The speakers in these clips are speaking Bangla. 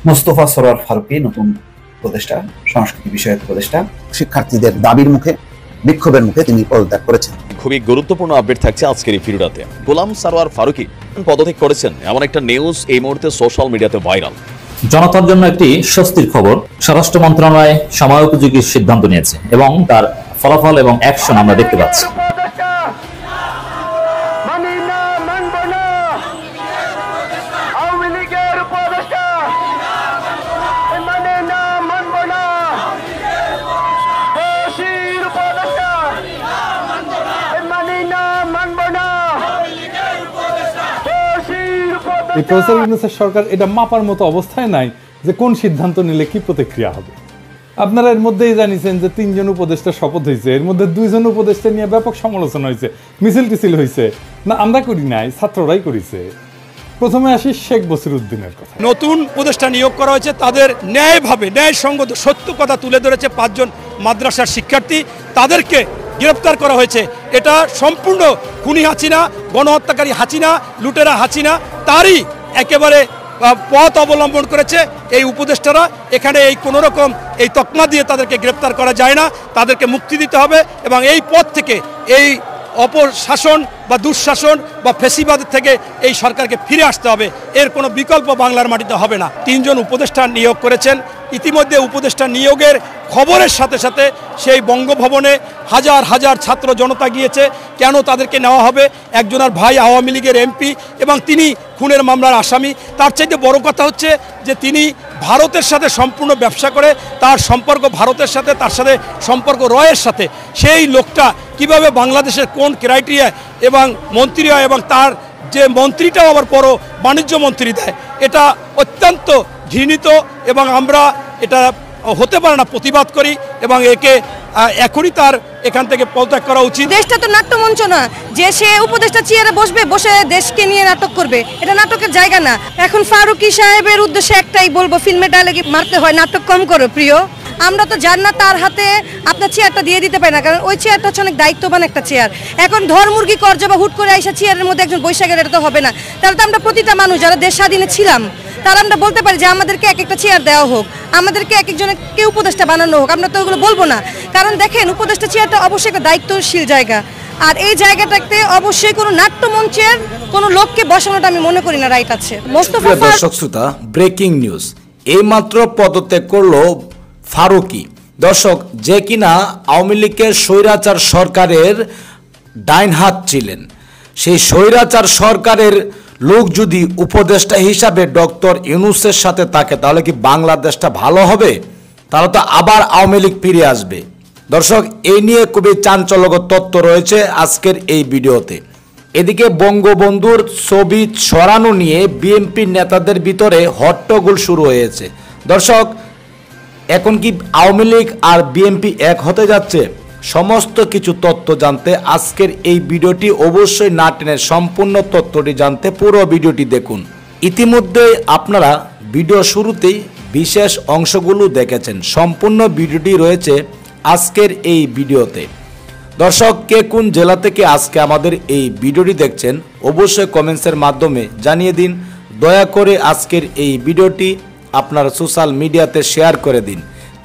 মোস্তফা সরোয়ার ফারুকী নতুন উপদেষ্টা, সংস্কৃতি বিষয়ক উপদেষ্টা। শিক্ষার্থীদের দাবির মুখে, বিক্ষোভের মুখে তিনি পদত্যাগ করেছেন। খুবই গুরুত্বপূর্ণ আপডেট থাকছে আজকের এই ভিডিওতে। গোলাম সারোয়ার ফারুকী পদত্যাগ করেছেন এমন একটা নিউজ এই মুহূর্তে সোশ্যাল মিডিয়াতে ভাইরাল। জনতার জন্য একটি স্বস্তির খবর, স্বরাষ্ট্র মন্ত্রণালয় সময়োপযোগী সিদ্ধান্ত নিয়েছে এবং তার ফলাফল এবং অ্যাকশন আমরা দেখতে পাচ্ছি। এই প্রফেসর ইউনূসের সরকার এটা মাপার মতো অবস্থায় নাই যে কোন সিদ্ধান্ত নিলে কি প্রতিক্রিয়া হবে। আপনারা এর মধ্যেই জানিয়েছেন যে 3 জন উপদেষ্টা শপথ হয়েছে, এর মধ্যে 2 জন উপদেষ্টা নিয়ে ব্যাপক সমালোচনা হয়েছে, মিছিল টিছিল হয়েছে। না আমরা করি নাই, ছাত্ররাই করেছে। প্রথমে আসি শেখ বসিরউদ্দিনের কথা। নতুন উপদেষ্টা নিয়োগ করা হয়েছে, তাদের ন্যায়ভাবে ন্যায়সঙ্গত সত্য কথা তুলে ধরেছে 5 জন মাদ্রাসার শিক্ষার্থী, তাদেরকে গ্রেপ্তার করা হয়েছে। এটা সম্পূর্ণ খুনি হাসিনা, গণহত্যাকারী হাসিনা, লুটেরা হাসিনা তারই একেবারে পথ অবলম্বন করেছে এই উপদেষ্টারা। এখানে এই কোনো রকম এই তকমা দিয়ে তাদেরকে গ্রেপ্তার করা যায় না, তাদেরকে মুক্তি দিতে হবে এবং এই পথ থেকে এই অপশাসন বা দুঃশাসন বা ফেসিবাদ থেকে এই সরকারকে ফিরে আসতে হবে। এর কোনো বিকল্প বাংলার মাটিতে হবে না। 3 জন উপদেষ্টা নিয়োগ করেছেন। ইতিমধ্যে উপদেষ্টা নিয়োগের খবরের সাথে সাথে সেই বঙ্গভবনে হাজার হাজার ছাত্র জনতা গিয়েছে। কেন তাদেরকে নেওয়া হবে? একজনের ভাই আওয়ামী লীগের এমপি এবং তিনি খুনের মামলার আসামি। তার চাইতে বড় কথা হচ্ছে যে তিনি ভারতের সাথে সম্পূর্ণ ব্যবসা করে, তার সম্পর্ক ভারতের সাথে, তার সাথে সম্পর্ক রয়ের সাথে। সেই লোকটা কিভাবে বাংলাদেশের কোন ক্রাইটেরিয়া এবং মন্ত্রী হয় এবং তার যে মন্ত্রীটাও আবার বড় বাণিজ্য মন্ত্রী দেয়, এটা অত্যন্ত ঘৃণিত এবং আমরা এটা হতে পারে না, প্রতিবাদ করি এবং একে এখনই তার এখান থেকে পদত্যাগ করা উচিত। দেশটা তো নাট্যমঞ্চ না যে সে উপদেষ্টা চেয়ারে বসবে, বসে দেশকে নিয়ে নাটক করবে, এটা নাটকের জায়গা না। এখন ফারুকী সাহেবের উদ্দেশ্যে একটাই বলবো, ফিল্মে ডায়লগে মারতে হয়, নাটক কম করো প্রিয়। আমরা তো জান না তার হাতে আপনার চেয়ারটা দিয়ে দিতে পারি না, কারণ ওই চেয়ারটা হচ্ছে অনেক দায়িত্ববান একটা চেয়ার। এখন ধর্মুর্গি করজা বা হুট করে আইসা চেয়ারের মধ্যে একজন বৈশাখের, এটা তো হবে না। তাহলে তো আমরা প্রতিটা মানুষ যারা দেশ স্বাধীনে ছিলাম তারা আমরা বলতে পারি যে আমাদেরকে এক একটা চেয়ার দেওয়া হোক, আমাদেরকে এক একজনকে উপদেষ্টা বানানো হোক। আমরা তো ওগুলো বলবো না, কারণ দেখেন উপদেষ্টা চেয়ারটা অবশ্যই একটা দায়িত্বশীল জায়গা, আর এই জায়গাটাতে অবশ্যই কোনো নাট্যমঞ্চের কোনো লোককে বসানোটা আমি মনে করি না রাইট আছে। মোস্তফা দর্শক শ্রোতা, ব্রেকিং নিউজ, এইমাত্র পদত্যাগ করলো ফারুকী। দর্শক, যে কিনা আওয়ামী লীগের স্বৈরাচার সরকারের ডাইন হাত ছিলেন, সেই স্বৈরাচার সরকারের লোক যদি উপদেষ্টা হিসাবে ডক্টর ইউনূসের সাথে থাকে, তাহলে কি বাংলাদেশটা ভালো হবে? তাহলে তো আবার আওয়ামী লীগ ফিরে আসবে। দর্শক, এই নিয়ে খুবই চাঞ্চল্যকর তথ্য রয়েছে আজকের এই ভিডিওতে। এদিকে বঙ্গবন্ধুর ছবি ছড়ানো নিয়ে বিএনপি নেতাদের ভিতরে হট্টগোল শুরু হয়েছে। দর্শক, এখন কি আওয়ামী লীগ আর বিএনপি এক হতে যাচ্ছে? সমস্ত কিছু তথ্য জানতে আজকের এই ভিডিওটি অবশ্যই না টেনে সম্পূর্ণ তথ্যটি জানতে পুরো ভিডিওটি দেখুন। ইতিমধ্যে আপনারা ভিডিও শুরুতেই বিশেষ অংশগুলো দেখেছেন, সম্পূর্ণ ভিডিওটি রয়েছে আজকের এই ভিডিওতে। দর্শক, কে কোন জেলা থেকে আজকে আমাদের এই ভিডিওটি দেখছেন অবশ্যই কমেন্টসের মাধ্যমে জানিয়ে দিন। দয়া করে আজকের এই ভিডিওটি আপনার সোশ্যাল মিডিয়াতে শেয়ার করে দিন।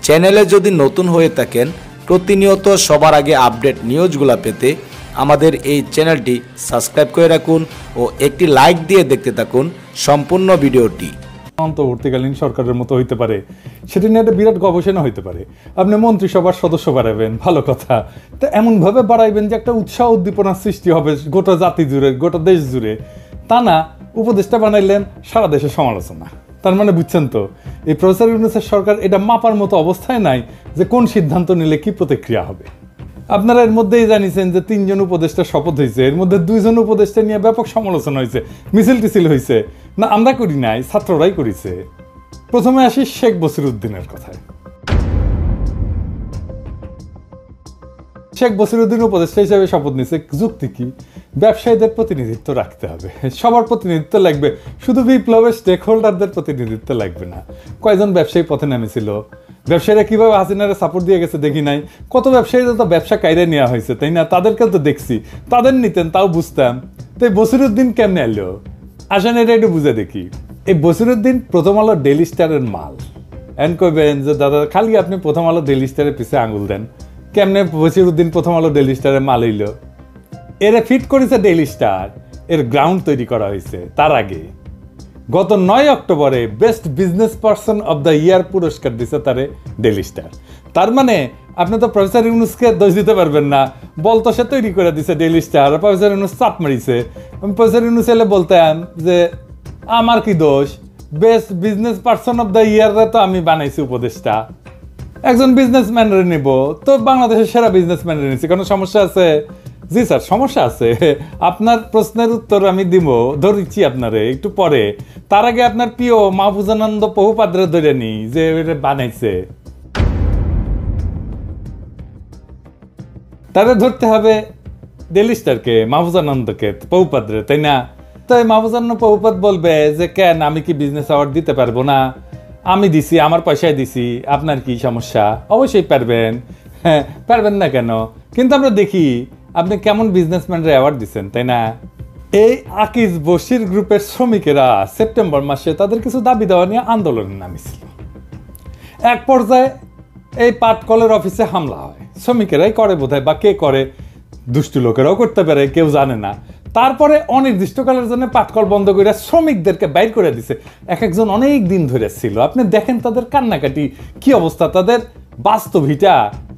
চ্যানেলে যদি নতুন হয়ে থাকেন, প্রতিনিয়ত সবার আগে আপডেট নিউজগুলো পেতে আমাদের এই চ্যানেলটি সাবস্ক্রাইব করে রাখুন ও একটি লাইক দিয়ে দেখতে থাকুন সম্পূর্ণ ভিডিওটি। অন্তর্বর্তীকালীন সরকারের মতো হইতে পারে, সেটা নিয়ে একটা বিরাট গবেষণা হইতে পারে। আপনি মন্ত্রিসভার সদস্য বাড়াবেন, ভালো কথা, তো এমনভাবে বাড়াইবেন যে একটা উৎসাহ উদ্দীপনার সৃষ্টি হবে গোটা জাতি জুড়ে, গোটা দেশ জুড়ে। তা না, উপদেষ্টা বানাইলেন, সারা দেশে সমালোচনা। তার মানে বুঝছেন তো, এই প্রফেসর ইউনূসের সরকার এটা মাপার মতো অবস্থায় নাই যে কোন সিদ্ধান্ত নিলে কি প্রতিক্রিয়া হবে। আপনারা এর মধ্যেই জানিয়েছেন যে 3 জন উপদেষ্টা শপথ হয়েছে, এর মধ্যে 2 জন উপদেষ্টা নিয়ে ব্যাপক সমালোচনা হয়েছে, মিছিল টিছিল হয়েছে। না আমরা করি নাই, ছাত্ররাই করেছে। প্রথমে আসি শেখ বসিরউদ্দিনের কথায়। শেখ বসিরউদ্দিন উপদেষ্টা হিসেবে শপথ নিয়েছে, যুক্তি কি? ব্যবসায়ীদের প্রতিনিধিত্ব রাখতে হবে, সবার প্রতিনিধিত্ব লাগবে, শুধু বিপ্লবের স্টেক হোল্ডারদের প্রতিনিধিত্ব লাগবে না। কয়জন ব্যবসায়ী পথে নেমেছিল, ব্যবসায়ীরা কিভাবে হাসিনারে সাপোর্ট দিয়ে গেছে দেখি নাই? কত ব্যবসায়ীদের তো ব্যবসা কায়রে নেওয়া হয়েছে, তাই না? তাদেরকে তো দেখছি, তাদের নিতেন তাও বুঝতাম। তাই বসিরউদ্দিন কেমনে এলো? আসেন এটা একটু বুঝে দেখি। এই বসিরউদ্দিন প্রথম আলো ডেইলি স্টারের মাল। এন কইবেন যে দাদা খালি আপনি প্রথম আলো ডেইলি স্টারের পিছে আঙুল দেন, কেমনে বসিরউদ্দিন প্রথম আলো ডেইলি স্টারের মাল হইল? এরে ফিট করেছে ডেইলি স্টার, এর গ্রাউন্ড তৈরি করা হয়েছে তার আগে। গত 9 অক্টোবরে best business person of the year পুরস্কার দিছে তারে ডেইলি স্টার। তার মানে আপনি তো প্রফেসর ইউনুসকে দোষ দিতে পারবেন না, বলতো সে তৈরি করে দিছে ডেইলি স্টার, প্রফেসর ইউনুস চাপ মারিছে। আমি প্রফেসর ইউনুস এলে বলতাম যে আমার কি দোষ, best business person of the year তো আমি বানাইছি উপদেষ্টা, একজন বিজনেসম্যানের নিব, তো বাংলাদেশের সেরা বিজনেসম্যানের নিচ্ছি, কোনো সমস্যা আছে? জি স্যার সমস্যা আছে, আপনার প্রশ্নের উত্তর আমি দিব, ধরিচ্ছি আপনারে একটু পরে। তার আগে আপনার প্রিয় মাহফুজানন্দ বহুপাদ্রে ধরে নি যে বানাইছে, তাদের ধরতে হবে ডেইলি স্টারকে, মাহফুজানন্দকে, বহুপাদ্রে, তাই না? তো মাহফুজানন্দ বহুপাদ বলবে যে কেন আমি কি বিজনেস অ্যাওয়ার্ড দিতে পারবো না? আমি দিছি, আমার পয়সায় দিছি, আপনার কি সমস্যা? অবশ্যই পারবেন, হ্যাঁ পারবেন না কেন? কিন্তু আমরা দেখি আপনি কেমন বিজনেসম্যানরা অ্যাওয়ার্ড দিচ্ছেন, তাই না? এই আকিজ বশির গ্রুপের শ্রমিকেরা সেপ্টেম্বর মাসে তাদের কিছু দাবি দেওয়া নিয়ে আন্দোলনে নামিছিল। এক পর্যায়ে এই পাটকলের অফিসে হামলা হয়, শ্রমিকেরাই করে বোধহয়, বা কে করে, দুষ্টু লোকেরাও করতে পারে, কেউ জানে না। তারপরে অনির্দিষ্টকালের জন্য পাটকল বন্ধ করে শ্রমিকদেরকে বাইর করে দিছে। একজন অনেক দিন ধরে ছিল, আপনি দেখেন তাদের কান্নাকাটি কি অবস্থা, তাদের বাস্তবিটা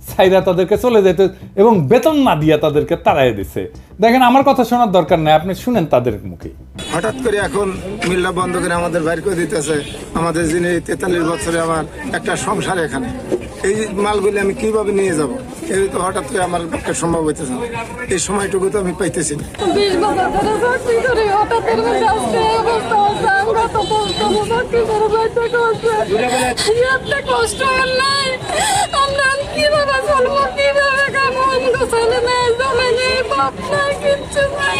ছাইরা তাদেরকে চলে যেত এবং বেতন না দিয়া তাদেরকে তাড়াই দিছে। দেখেন আমার কথা শোনার দরকার নাই, আপনি শুনেন তাদের মুখে। হঠাৎ করে এখন মিল্লা বন্ধ করে আমাদের বাইর করে দিতেছে, আমাদের যিনি 43 বছরে আমার একটা সংসার, এখানে এই মালগুলি আমি কিভাবে নিয়ে যাব, এই তো হঠাৎ করে আমার পক্ষে সম্ভব হইতেছে না, এই সময়টুকু তো আমি পাইতেছি না। 20 বছর ধরে চাকরি করি, হঠাৎ করে আজকে অবস্থা হচ্ছে, আমরা তো বলতাম চাকরি করে বাইতে করছে, একটা কষ্ট আর নাই, আমরা কিভাবে চলবো, কিভাবে খাবো, আমাদের ছেলে মেয়ে জমে নেই, বাপ নাই, কিচ্ছু নাই।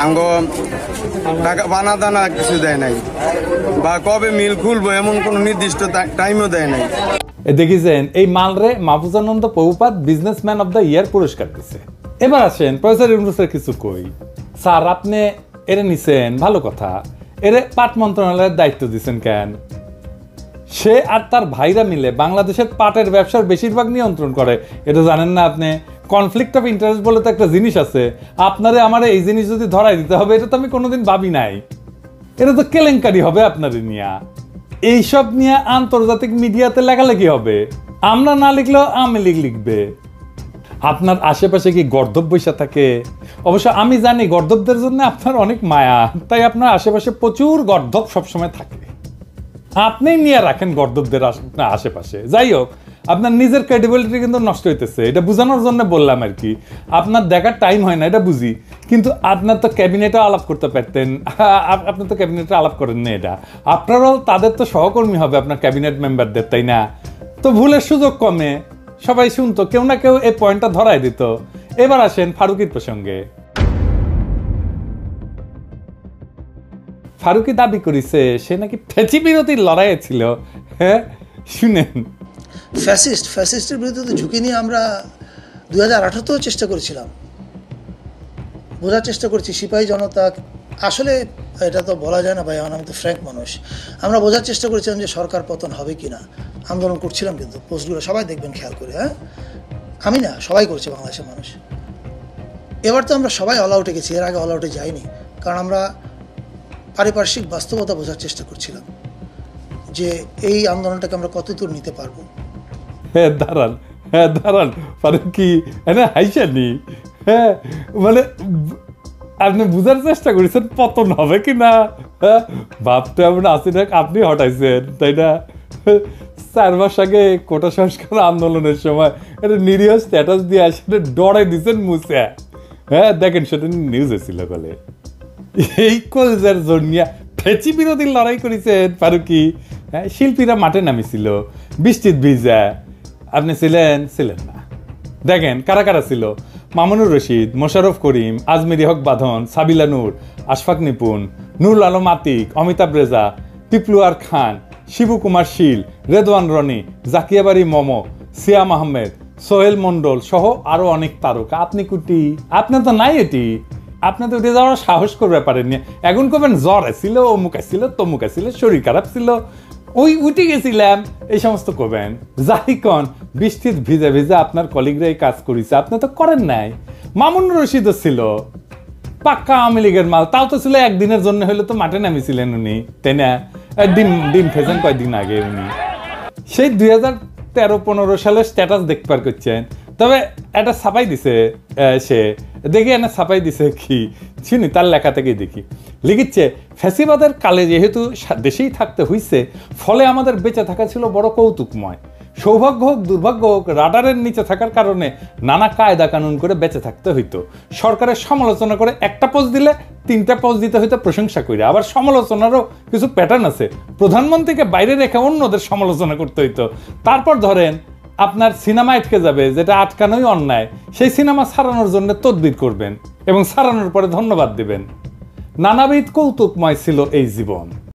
আঙ্গ টাকা বানা দানা কিছু দেয় নাই, বা কবে মিল খুলবো এমন কোন নির্দিষ্ট টাইমও দেয় নাই। দেখেছেন এই মালরে Mahfuzananda বহুপাদ businessman of the year পুরস্কার দিছে। এবার আসেন প্রফেসর ইউনুসের কিছু কই। স্যার আপনি এরে নিছেন, ভালো কথা, এরে পাট মন্ত্রণালয়ের দায়িত্ব দিচ্ছেন কেন? সে আর তার ভাইরা মিলে বাংলাদেশের পাটের ব্যবসার বেশিরভাগ নিয়ন্ত্রণ করে, এটা জানেন না আপনি? কনফ্লিক্ট অফ ইন্টারেস্ট বলে তো একটা জিনিস আছে, আপনারে আমারে এই জিনিস যদি ধরাই দিতে হবে, এটা তো আমি কোনোদিন ভাবি নাই। এটা তো কেলেঙ্কারি হবে আপনারে নিয়ে, এইসব নিয়ে আন্তর্জাতিক মিডিয়াতে লেখালেখি হবে, আমরা না লিখলেও আওয়ামী লীগ লিখবে। আপনার আশেপাশে কি গর্দভ বৈশা থাকে? অবশ্য আমি জানি গর্দভদের জন্য আপনার অনেক মায়া, তাই আপনার আশেপাশে প্রচুর গর্দভ সবসময় থাকে, আপনি নিয়ে রাখেন গর্দভদের আশেপাশে। যাই হোক, আপনার নিজের ক্রেডিবিলিটি কিন্তু নষ্ট হইতেছে, এটা বোঝানোর জন্য বললাম আর কি। আপনার দেখার টাইম হয় না, এটা বুঝি, কিন্তু আপনার তো ক্যাবিনেটে আলাপ করতে পারতেন, আপনি তো ক্যাবিনেটে আলাপ করেন না। এটা আপনারাও তাদের তো সহকর্মী হবে, আপনার ক্যাবিনেট মেম্বারদের, তাই না? তো ভুলের সুযোগ কমে, সবাই শুনতো, কেউ না কেউ এই পয়েন্টটা ধরাই দিত। এবার আসেন ফারুকীর প্রসঙ্গে। ফারুকী দাবি করেছে সে নাকি ফ্যাসি বিরোধী লড়াইয়ে ছিল। হ্যাঁ শুনেন, ফ্যাসিস্টের বিরুদ্ধে তো ঝুঁকি নিয়ে আমরা 2018তেও চেষ্টা করেছিলাম, বোঝার চেষ্টা করছি সিপাহী জনতা, আসলে এটা তো বলা যায় না ভাই, আমি তো ফ্র্যাঙ্ক মানুষ, আমরা বোঝার চেষ্টা করেছিলাম যে সরকার পতন হবে কি না, আন্দোলন করছিলাম, কিন্তু পোস্টগুলো সবাই দেখবেন খেয়াল করে, হ্যাঁ আমি না, সবাই করছে বাংলাদেশের মানুষ। এবার তো আমরা সবাই অল আউটে গেছি, এর আগে অল আউটে যাইনি, কারণ আমরা পারিপার্শ্বিক বাস্তবতা বোঝার চেষ্টা করছিলাম যে এই আন্দোলনটাকে আমরা কতদূর নিতে পারবো। হ্যাঁ দাঁড়ান ফারুকী, হ্যাঁ হাইসানি, হ্যাঁ মানে আপনি বুঝার চেষ্টা করেছেন পতন হবে কি না, হ্যাঁ ভাবতে আমরা আসি না, আপনি হটাইছেন, তাই না? 4 মাস আগে কোটা সংস্কার আন্দোলনের সময় একটা নিরীহ স্ট্যাটাস দিয়ে আসলে ডরাই দিচ্ছেন মুছে, হ্যাঁ দেখেন সেটা নিউজে ছিল বলে। এই কলজার জন্যিয়া ফেচি বিরোধী লড়াই করেছেন ফারুকী। হ্যাঁ শিল্পীরা মাঠে নামিছিল, বৃষ্টির ভিজা, আপনি ছিলেন না। দেখেন কারা কারা ছিল: মামুনুর রশিদ, মোশাররফ করিম, আজমেরি হক বাঁধন, সাবিলা নূর, আশফাক নিপুন, নুরুল আলম আতিক, অমিতাভ রেজা, পিপলুয়ার খান, শিবু কুমার শীল, রেদওয়ান রনি, জাকিয়া বাড়ি মমো, সিয়াম আহমেদ, সোহেল মন্ডল সহ আরো অনেক তারকা। আপনি কুটি, আপনি তো নাই এটি। আপনি তো উঠে যাওয়ার সাহস করবে পারেননি। এখন করবেন জ্বর ছিল, অমুক ছিল, তমুক ছিল, শরীর খারাপ ছিল, ওই উঠে গেছিলাম, এই সমস্ত করবেন। যাই কন বৃষ্টির ভিজে ভিজে আপনার কলিগরা এই কাজ করেছে, আপনি তো করেন নাই। মামুন রশিদও ছিল পাক্কা আওয়ামী লীগের মাল, তাও তো ছিল একদিনের জন্য হলে তো মাঠে নামিয়েছিলেন উনি, তাই না? ডিম খেয়েছেন কয়েকদিন আগে উনি। সেই 2013-15 সালের স্ট্যাটাস দেখবার করছেন। তবে এটা ছাপাই দিছে সে, দেখি এনে ছাপাই দিছে কি চিনি, তার লেখা থেকেই দেখি লিখিচ্ছে, ফ্যাসিবাদের কালে যেহেতু দেশেই থাকতে হইছে, ফলে আমাদের বেঁচে থাকা ছিল বড় কৌতুকময়। সৌভাগ্য হোক দুর্ভাগ্য হোক, রাডারের নিচে থাকার কারণে নানা কায়দা কানুন করে বেঁচে থাকতে হইতো। সরকারের সমালোচনা করে একটা পোস্ট দিলে 3টা পোস্ট দিতে হইতো প্রশংসা করে। আবার সমালোচনারও কিছু প্যাটার্ন আছে, প্রধানমন্ত্রীকে বাইরে রেখে অন্যদের সমালোচনা করতে হইতো। তারপর ধরেন আপনার সিনেমা আটকে যাবে, যেটা আটকানোই অন্যায়, সেই সিনেমা ছাড়ানোর জন্য তদবির করবেন এবং ছাড়ানোর পরে ধন্যবাদ দিবেন। নানাবিধ কৌতুকময় ছিল এই জীবন।